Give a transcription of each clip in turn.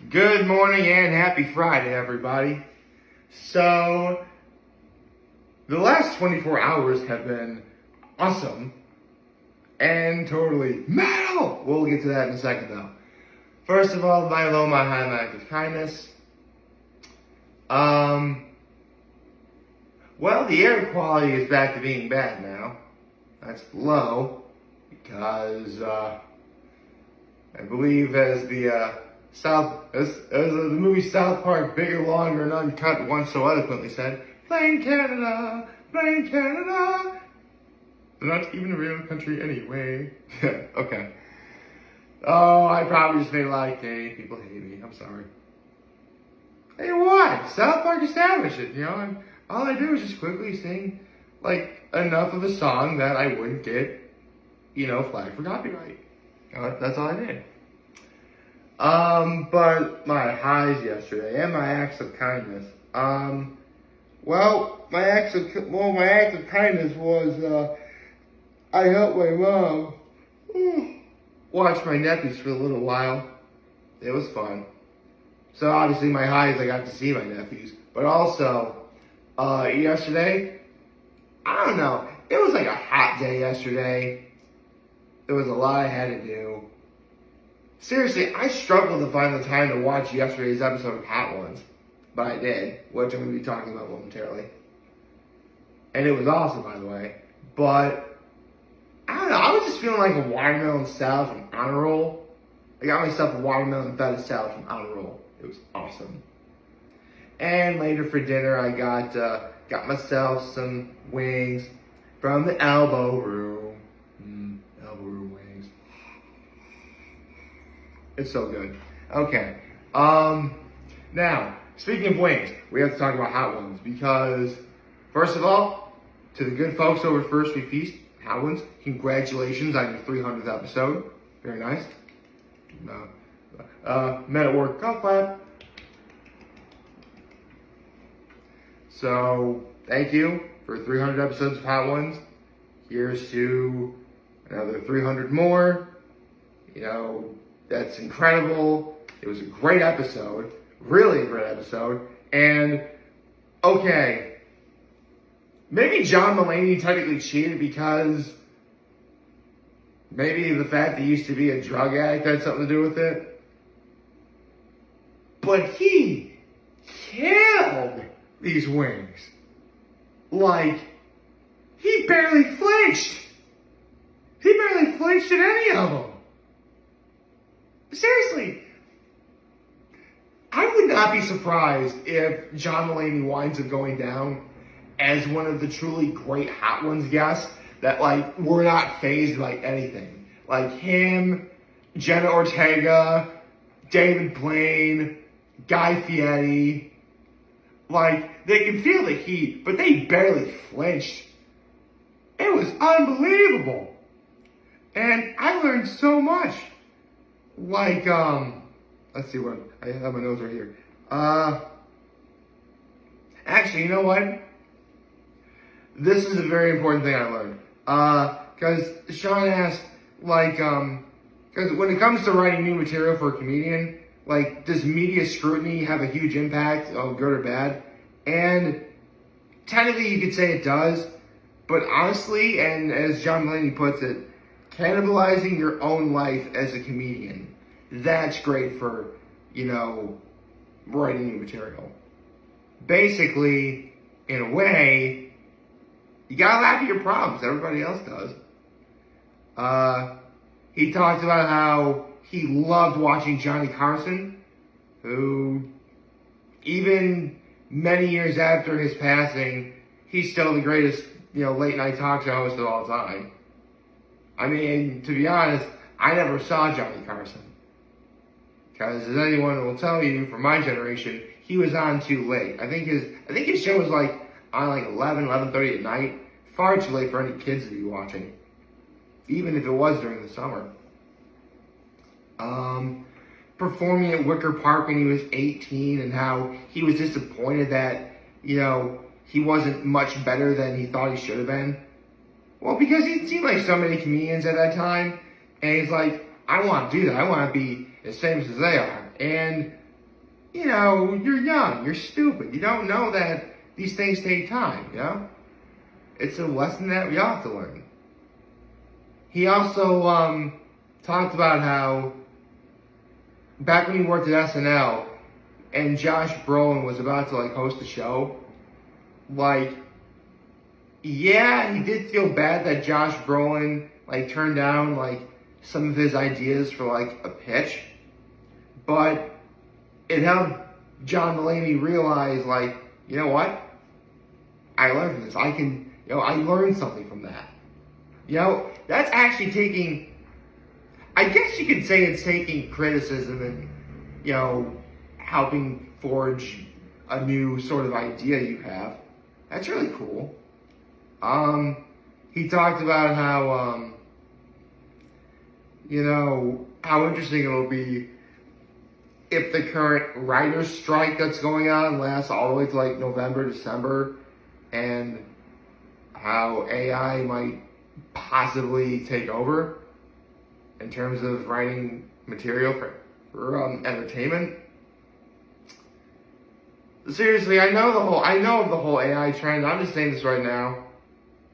Good morning and happy Friday, everybody. So, the last 24 hours have been awesome and totally metal. We'll get to that in a second, though. First of all, my low, my high, my act of kindness. Well, the air quality is back to being bad now. That's low because I believe as the movie South Park, Bigger, Longer, and Uncut once so eloquently said, "Blame Canada, blame Canada. They're not even a real country anyway." Okay. Oh, I probably just made a lot of gay people hate me. I'm sorry. Hey, what? South Park established it, and all I do is just quickly sing, enough of a song that I wouldn't get, flagged for copyright. That's all I did. But my highs yesterday and my acts of kindness. My act of kindness was, I helped my mom watch my nephews for a little while. It was fun. So obviously my highs, I got to see my nephews. But also, yesterday, I don't know, it was like a hot day yesterday. There was a lot I had to do. Seriously, I struggled to find the time to watch yesterday's episode of Hot Ones. But I did, which I'm going to be talking about momentarily. And it was awesome, by the way. But, I don't know, I was just feeling like a watermelon salad from Honor Roll. I got myself a watermelon feta salad from Honor Roll. It was awesome. And later for dinner, I got myself some wings from the Elbow Room. Elbow Room wings. It's so good. Okay. Now, speaking of wings, we have to talk about Hot Ones because, first of all, to the good folks over at First We Feast, Hot Ones, congratulations on your 300th episode. Very nice. Men at work, golf clap. So, thank you for 300 episodes of Hot Ones. Here's to another 300 more. That's incredible. It was a great episode. Really a great episode. And, okay, maybe John Mulaney technically cheated because maybe the fact that he used to be a drug addict had something to do with it. But he killed these wings. He barely flinched. He barely flinched at any of them. Seriously. I would not be surprised if John Mulaney winds up going down as one of the truly great Hot Ones guests that, were not fazed by anything. Like him, Jenna Ortega, David Blaine, Guy Fieri. They could feel the heat, but they barely flinched. It was unbelievable. And I learned so much. Let's see what, I have my notes right here. Actually, you know what? This is a very important thing I learned. Cause Sean asked, cause when it comes to writing new material for a comedian, does media scrutiny have a huge impact, good or bad? And technically you could say it does, but honestly, and as John Mulaney puts it, cannibalizing your own life as a comedian, that's great for, writing new material. Basically, in a way, you gotta laugh at your problems. Everybody else does. He talked about how he loved watching Johnny Carson, who, even many years after his passing, he's still the greatest, late night talk show host of all time. I mean, to be honest, I never saw Johnny Carson. Because as anyone will tell you from my generation, he was on too late. I think his show was on 11:30 at night. Far too late for any kids to be watching. Even if it was during the summer. Performing at Wicker Park when he was 18 and how he was disappointed that, he wasn't much better than he thought he should have been. Well, because he seemed like so many comedians at that time, and he's like, I want to do that. I want to be as famous as they are. And you know, you're young, you're stupid. You don't know that these things take time, you know? It's a lesson that we all have to learn. He also talked about how back when he worked at SNL and Josh Brolin was about to like host the show, like, yeah, he did feel bad that Josh Brolin like turned down like some of his ideas for like a pitch, but it helped John Mulaney realize like, you know what? I learned from this. I learned something from that. You know, that's actually taking, I guess you could say it's taking criticism and, you know, helping forge a new sort of idea you have. That's really cool. He talked about how, you know, how interesting it'll be if the current writer's strike that's going on lasts all the way to like November, December, and how AI might possibly take over in terms of writing material for entertainment. Seriously, I know of the whole AI trend. I'm just saying this right now.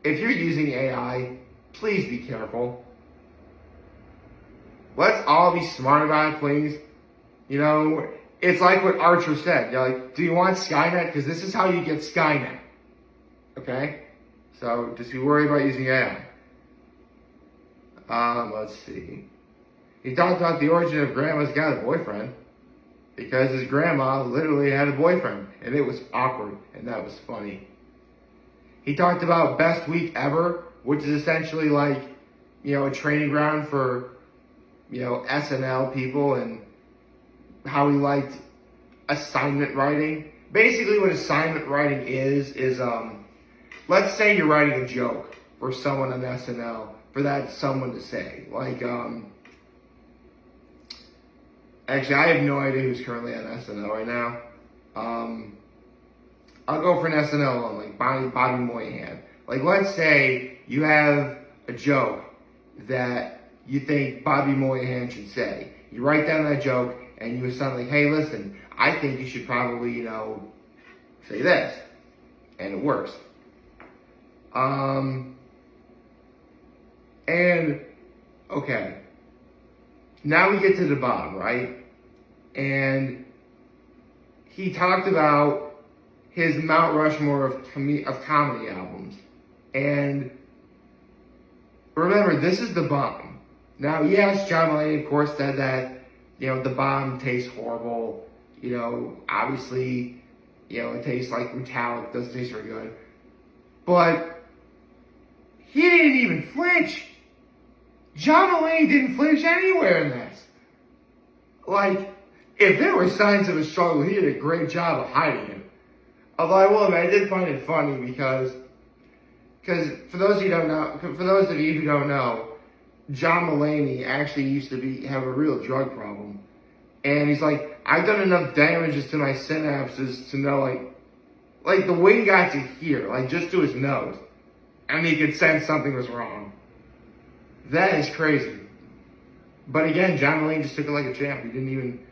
If you're using AI, please be careful. Let's all be smart about it, please. You know, it's like what Archer said. You're like, do you want Skynet? Because this is how you get Skynet. Okay? So just be worried about using AI. Let's see. He talked about the origin of Grandma's Got a Boyfriend. Because his grandma literally had a boyfriend. And it was awkward. And that was funny. He talked about Best Week Ever, which is essentially like, you know, a training ground for, you know, SNL people and how he liked assignment writing. Basically what assignment writing is let's say you're writing a joke for someone on SNL, for that someone to say. Like, actually, I have no idea who's currently on SNL right now. I'll go for an SNL one, like Bobby Moynihan. Like, let's say you have a joke that you think Bobby Moynihan should say. You write down that joke, and you assign like, hey, listen, I think you should probably, you know, say this. And it works. And, okay. Now we get to the Bob, right? And he talked about his Mount Rushmore of comedy albums. And remember, this is the Bomb. Now, yes, John Mulaney, of course, said that, you know, the Bomb tastes horrible. You know, obviously, you know, it tastes like metallic, doesn't taste very good. But he didn't even flinch. John Mulaney didn't flinch anywhere in this. Like, if there were signs of a struggle, he did a great job of hiding it. Although I will admit, I did find it funny because for those of you who don't know, John Mulaney actually used to have a real drug problem. And he's like, I've done enough damages to my synapses to know, like the wind got to here, like just to his nose. And he could sense something was wrong. That is crazy. But again, John Mulaney just took it like a champ. He didn't even,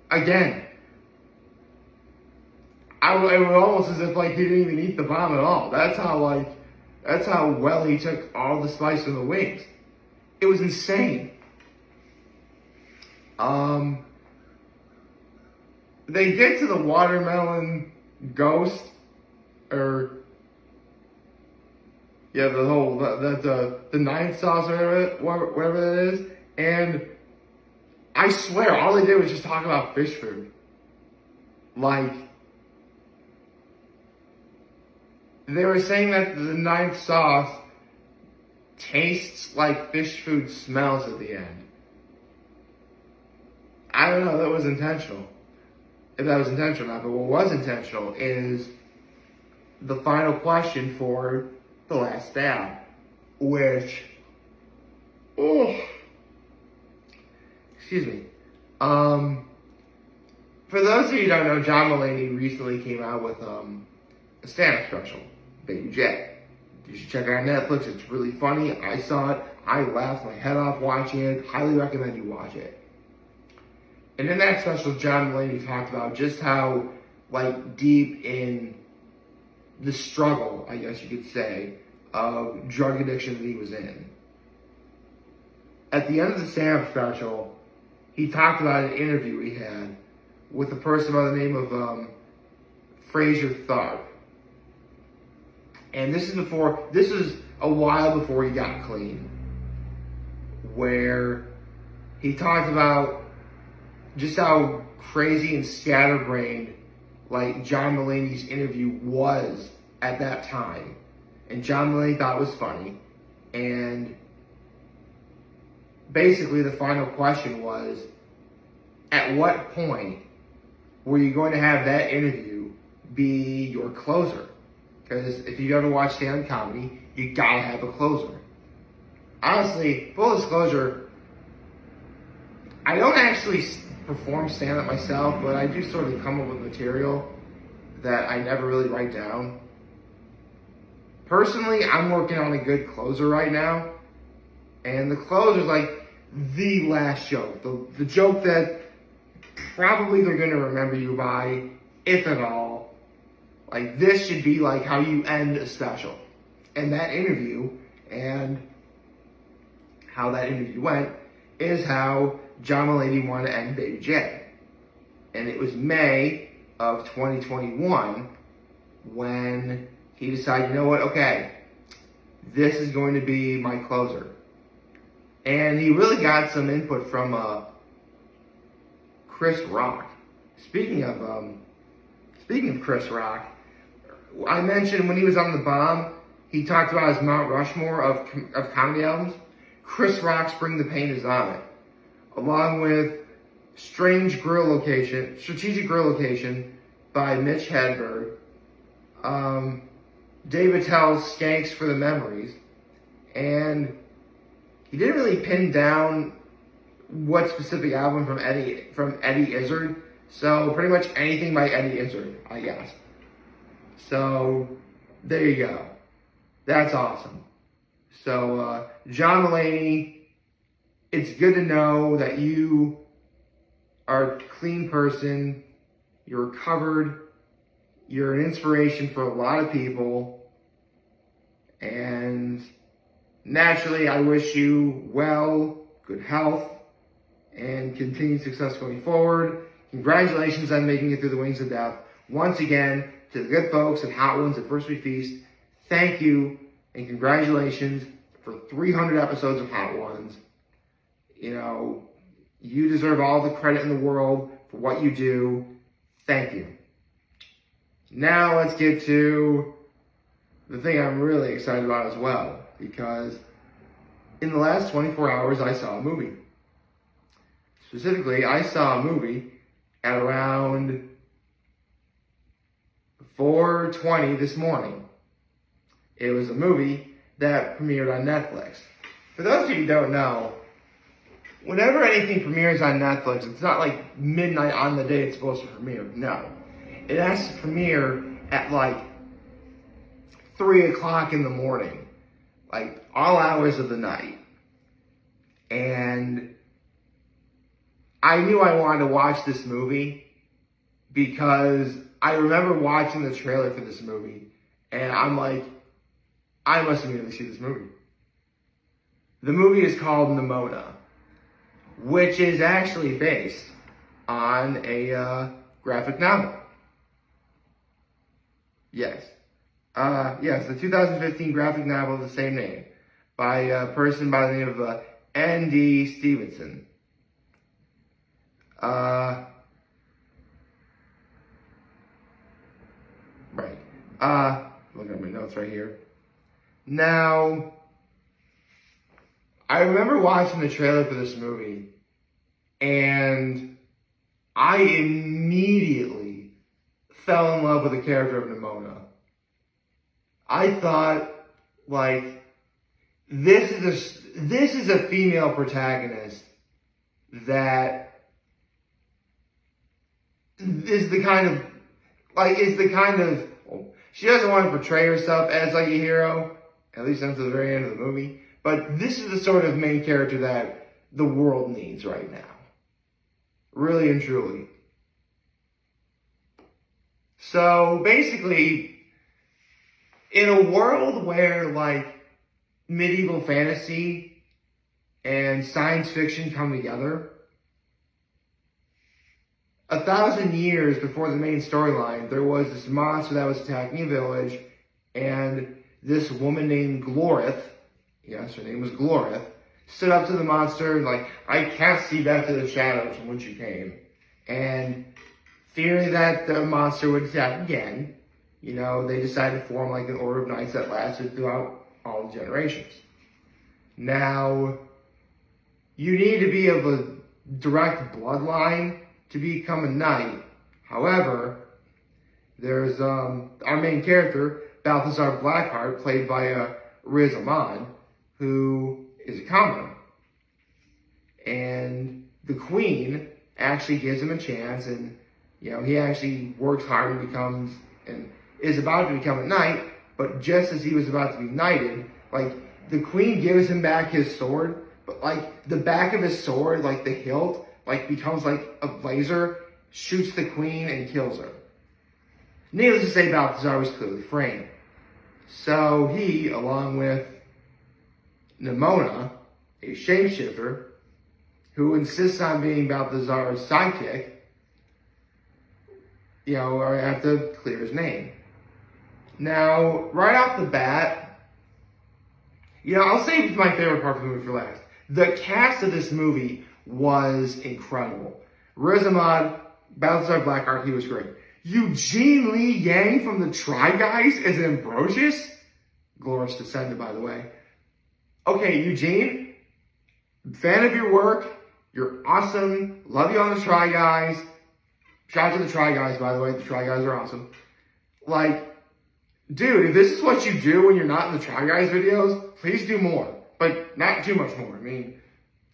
again, it was almost as if like he didn't even eat the bomb at all. That's how well he took all the spice from the wings. It was insane. They get to the watermelon ghost, or yeah, the ninth sauce or whatever that is, and I swear all they did was just talk about fish food. Like, they were saying that the ninth sauce tastes like fish food smells at the end. I don't know if that was intentional. If that was intentional or not, but what was intentional is the final question for the last stab, which, excuse me. For those of you who don't know, John Mulaney recently came out with a stand-up special, Baby J. You should check it out on Netflix. It's really funny. I saw it. I laughed my head off watching it. Highly recommend you watch it. And in that special, John Mulaney talked about just how, like, deep in the struggle, I guess you could say, of drug addiction that he was in. At the end of the stand-up special, he talked about an interview he had with a person by the name of Fraser Tharp. And this is a while before he got clean, where he talked about just how crazy and scatterbrained, like, John Mulaney's interview was at that time. And John Mulaney thought it was funny. And basically the final question was, at what point were you going to have that interview be your closer? Because if you ever watch stand-up comedy, you gotta have a closer. Honestly, full disclosure, I don't actually perform stand-up myself, but I do sort of come up with material that I never really write down. Personally, I'm working on a good closer right now, and the closer is like the last joke, the joke that probably they're going to remember you by, if at all. Like, this should be like how you end a special. And that interview, and how that interview went, is how John Mulaney wanted to end Baby J. And it was May of 2021 when he decided, you know what, okay, this is going to be my closer. And he really got some input from Chris Rock. Speaking of Chris Rock, I mentioned when he was on The Bomb, he talked about his Mount Rushmore of comedy albums. Chris Rock's Bring the Pain is on it, along with Strategic Grill Location by Mitch Hedberg, Dave Attell's Skanks for the Memories, and he didn't really pin down what specific album from Eddie Izzard, so pretty much anything by Eddie Izzard, I guess. So there you go. That's awesome. So John Mulaney, it's good to know that you are a clean person, you're recovered, you're an inspiration for a lot of people, and naturally I wish you well, good health, and continued success going forward. Congratulations on making it through the wings of death. Once again, to the good folks at Hot Ones at First We Feast, thank you and congratulations for 300 episodes of Hot Ones. You know, you deserve all the credit in the world for what you do. Thank you. Now let's get to the thing I'm really excited about as well, because in the last 24 hours I saw a movie. Specifically, I saw a movie at around 4:20 this morning. It was a movie that premiered on Netflix. For those of you who don't know, whenever anything premieres on Netflix, it's not like midnight on the day it's supposed to premiere. No. It has to premiere at like 3 o'clock in the morning. Like all hours of the night. And I knew I wanted to watch this movie because I remember watching the trailer for this movie, and I'm like, I must immediately see this movie. The movie is called Nimona, which is actually based on a graphic novel. Yes. Yes, the 2015 graphic novel of the same name by a person by the name of N.D. Stevenson. Right. Looking at my notes right here. Now, I remember watching the trailer for this movie, and I immediately fell in love with the character of Nimona. I thought, like, this is a female protagonist that is the kind of, she doesn't want to portray herself as like a hero, at least until the very end of the movie, but this is the sort of main character that the world needs right now. Really and truly. So basically, in a world where like medieval fantasy and science fiction come together, 1,000 years before the main storyline, there was this monster that was attacking a village, and this woman named Glorith, yes, her name was Glorith, stood up to the monster and like, I cast you back to the shadows from which you came. And fearing that the monster would attack again, you know, they decided to form like an order of knights that lasted throughout all the generations. Now, you need to be of a direct bloodline to become a knight. However, there's our main character, Balthazar Blackheart, played by Riz Ahmed, who is a commoner. And the queen actually gives him a chance, and you know, he actually works hard and becomes, and is about to become a knight, but just as he was about to be knighted, like, the queen gives him back his sword, but like, the back of his sword, like the hilt, like becomes like a laser, shoots the queen and kills her. Needless to say, Balthazar was clearly framed. So he, along with Nimona, a shapeshifter, who insists on being Balthazar's sidekick, you know, I have to clear his name. Now, right off the bat, you know, I'll save my favorite part of the movie for last. The cast of this movie was incredible. Riz Ahmed, Balthazar Blackheart, he was great. Eugene Lee Yang from the Try Guys as Ambrosius. Glorious descendant, by the way. Okay, Eugene, fan of your work. You're awesome. Love you on the Try Guys. Shout out to the Try Guys, by the way. The Try Guys are awesome. Like, dude, if this is what you do when you're not in the Try Guys videos, please do more. But not too much more. I mean,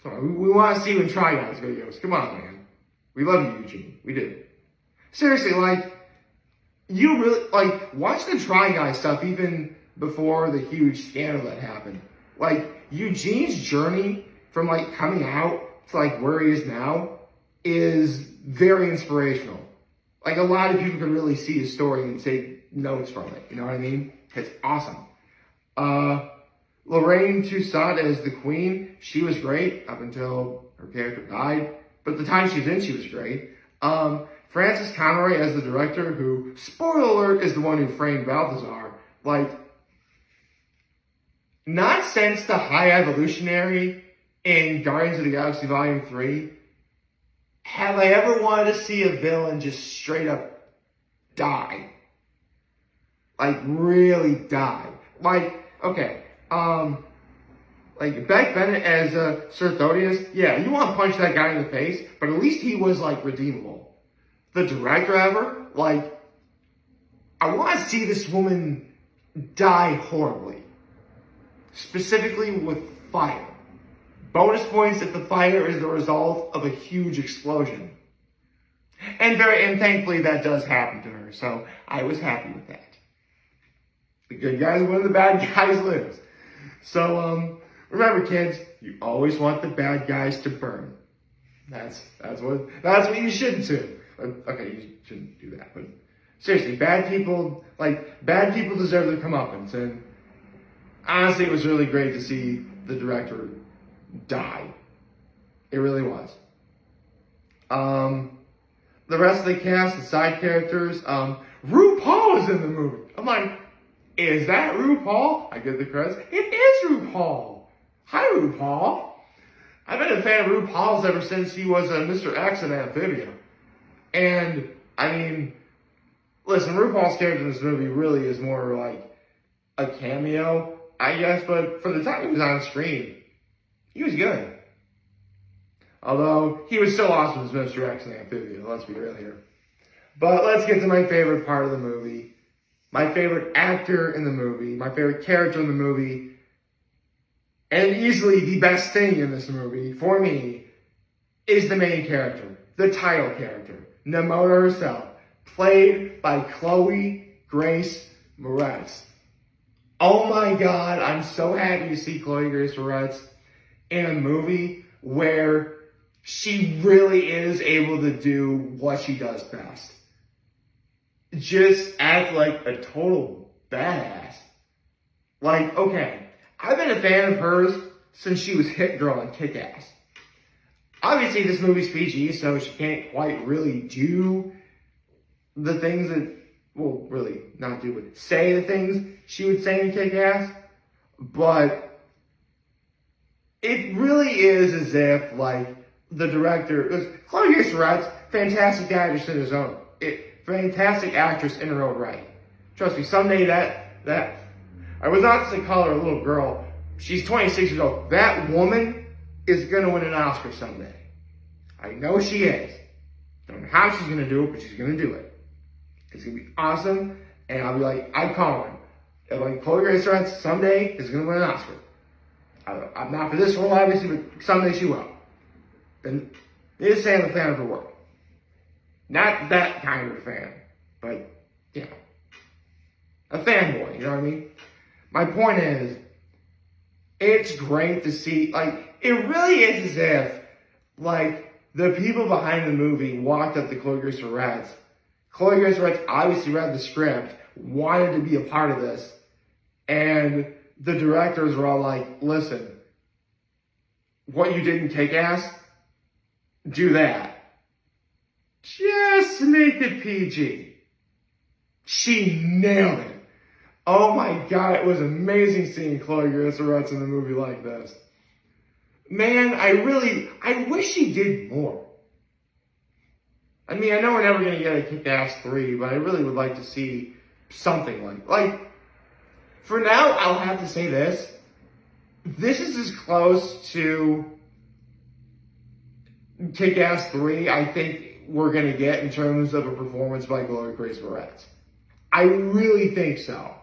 we want to see you in Try Guys videos. Come on, man. We love you, Eugene. We do. Seriously, like, you really, like, watch the Try Guys stuff even before the huge scandal that happened. Like, Eugene's journey from, like, coming out to, like, where he is now is very inspirational. Like, a lot of people can really see his story and take notes from it. You know what I mean? It's awesome. Lorraine Toussaint as the queen, she was great up until her character died. But the time she was in, she was great. Francis Conroy as the director, who, spoiler alert, is the one who framed Balthazar. Like, not since the High Evolutionary in Guardians of the Galaxy Volume 3 have I ever wanted to see a villain just straight up die. Like, really die. Like, okay, like, Beck Bennett as Sir Thodius, yeah, you want to punch that guy in the face, but at least he was, like, redeemable. The director ever, like, I want to see this woman die horribly. Specifically with fire. Bonus points if the fire is the result of a huge explosion. And thankfully that does happen to her, so I was happy with that. The good guys win, the bad guys lose. So, remember kids, you always want the bad guys to burn. That's what you should do. Okay, you shouldn't do that, but seriously, bad people deserve their comeuppance, and honestly, it was really great to see the director die. It really was. The rest of the cast, the side characters, RuPaul is in the movie. I'm like, is that RuPaul? I give the credits. It is RuPaul. Hi, RuPaul. I've been a fan of RuPaul's ever since he was Mr. X in Amphibia. And, I mean, listen, RuPaul's character in this movie really is more like a cameo, I guess, but for the time he was on screen, he was good. Although, he was so awesome as Mr. X in Amphibia, let's be real here. But let's get to my favorite part of the movie. My favorite actor in the movie, my favorite character in the movie, and easily the best thing in this movie, for me, is the main character, the title character, Nimona herself, played by Chloë Grace Moretz. Oh my God, I'm so happy to see Chloë Grace Moretz in a movie where she really is able to do what she does best. Just act like a total badass. Like, okay, I've been a fan of hers since she was Hit Girl in Kick-Ass. Obviously, this movie's PG, so she can't quite really do the things that, well, really not do, but say the things she would say in Kick-Ass. But it really is as if, like, the director, Chloë Grace Moretz, fantastic actress in her own, fantastic actress in her own right. Trust me, someday that, I was not to call her a little girl, she's 26 years old, that woman is gonna win an Oscar someday. I know she is. Don't know how she's gonna do it, but she's gonna do it. It's gonna be awesome, and I'll be like, I call her. And like Chloë Grace Moretz someday is gonna win an Oscar. I'm not for this role, obviously, but someday she will. And they just say I'm a fan of her work. Not that kind of fan, but, you know, a fanboy, you know what I mean? My point is, it's great to see, like, it really is as if, like, the people behind the movie walked up to Chloë Grace Moretz. Chloë Grace Moretz obviously read the script, wanted to be a part of this, and the directors were all like, listen, what you did in Kick-Ass, do that. Just make it PG. She nailed it. Oh my God, it was amazing seeing Chloë Grace Moretz in a movie like this. Man, I wish she did more. I mean, I know we're never going to get a Kick-Ass 3, but I really would like to see something like, for now, I'll have to say this. This is as close to Kick-Ass 3 I think we're going to get in terms of a performance by Chloë Grace Moretz. I really think so.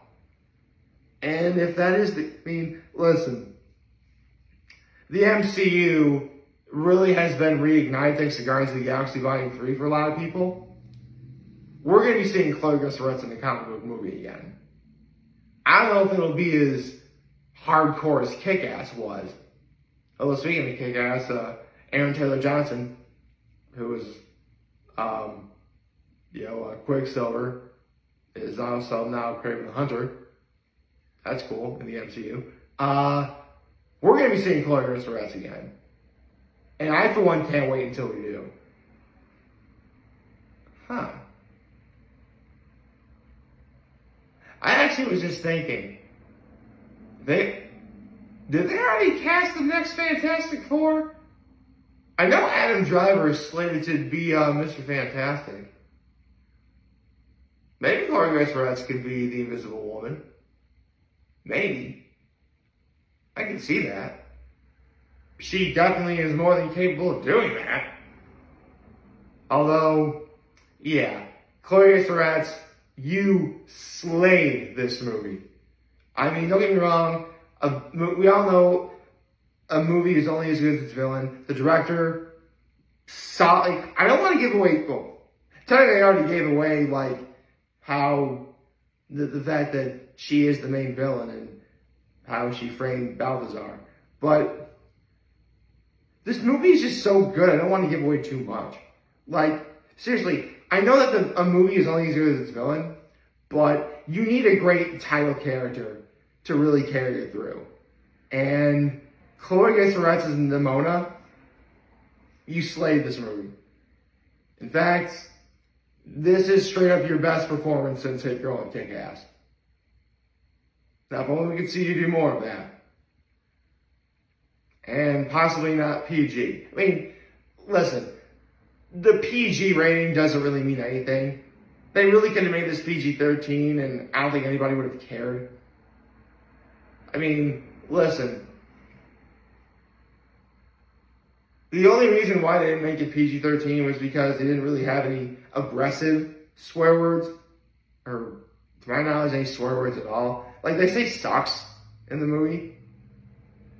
And if that is listen, the MCU really has been reignited thanks to Guardians of the Galaxy Volume 3 for a lot of people. We're going to be seeing Chloë Grace Moretz in the comic book movie again. I don't know if it'll be as hardcore as Kick-Ass was. Although speaking of Kick-Ass, Aaron Taylor Johnson, who was, Quicksilver, is also now Kraven the Hunter. That's cool in the MCU. We're going to be seeing Chloë Grace Moretz again. And I, for one, can't wait until we do. Huh. I actually was just thinking, did they already cast the next Fantastic Four? I know Adam Driver is slated to be Mr. Fantastic. Maybe Chloë Grace Moretz could be the Invisible Woman. Maybe. I can see that. She definitely is more than capable of doing that. Although, yeah, Chloë Grace Moretz, you slayed this movie. I mean, don't get me wrong, we all know a movie is only as good as its villain. The director saw, I don't want to give away, technically I already gave away, how the fact that she is the main villain and how she framed Balthazar. But this movie is just so good, I don't want to give away too much. Seriously, I know that a movie is only as good as its villain, but you need a great title character to really carry it through. And Chloë Grace Moretz as Nimona, you slayed this movie. In fact, this is straight up your best performance since Hit Girl and Kick-Ass. Now, if only we could see you do more of that. And possibly not PG. I mean, listen, the PG rating doesn't really mean anything. They really could have made this PG-13 and I don't think anybody would have cared. I mean, listen. The only reason why they didn't make it PG-13 was because they didn't really have any aggressive swear words. Or, to my knowledge, any swear words at all. They say sucks in the movie.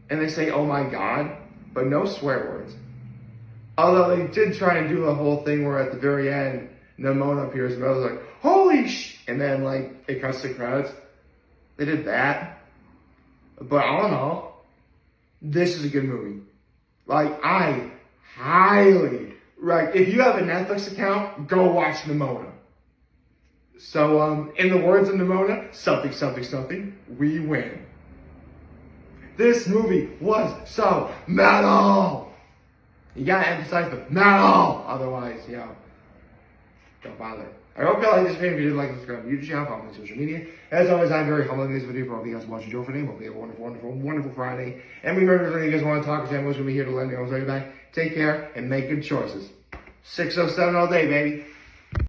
And they say, oh my God. But no swear words. Although they did try and do a whole thing where at the very end, Nimona appears and I was like, holy sh! And then, it cuts to credits. They did that. But all in all, this is a good movie. I highly, right, if you have a Netflix account, go watch Nimona. So, in the words of Nimona, something, something, something, we win. This movie was so metal. You gotta emphasize the metal, otherwise, don't bother. I hope you like this video. If you did, like, subscribe to the YouTube channel, follow me on social media. As always, I'm very humble in this video for all of you guys watching Joe for name. Hope you have a wonderful, wonderful, wonderful Friday. And remember, if you guys want to talk, I'm going to be here to let me know. I'll be back. Take care and make good choices. 607 all day, baby.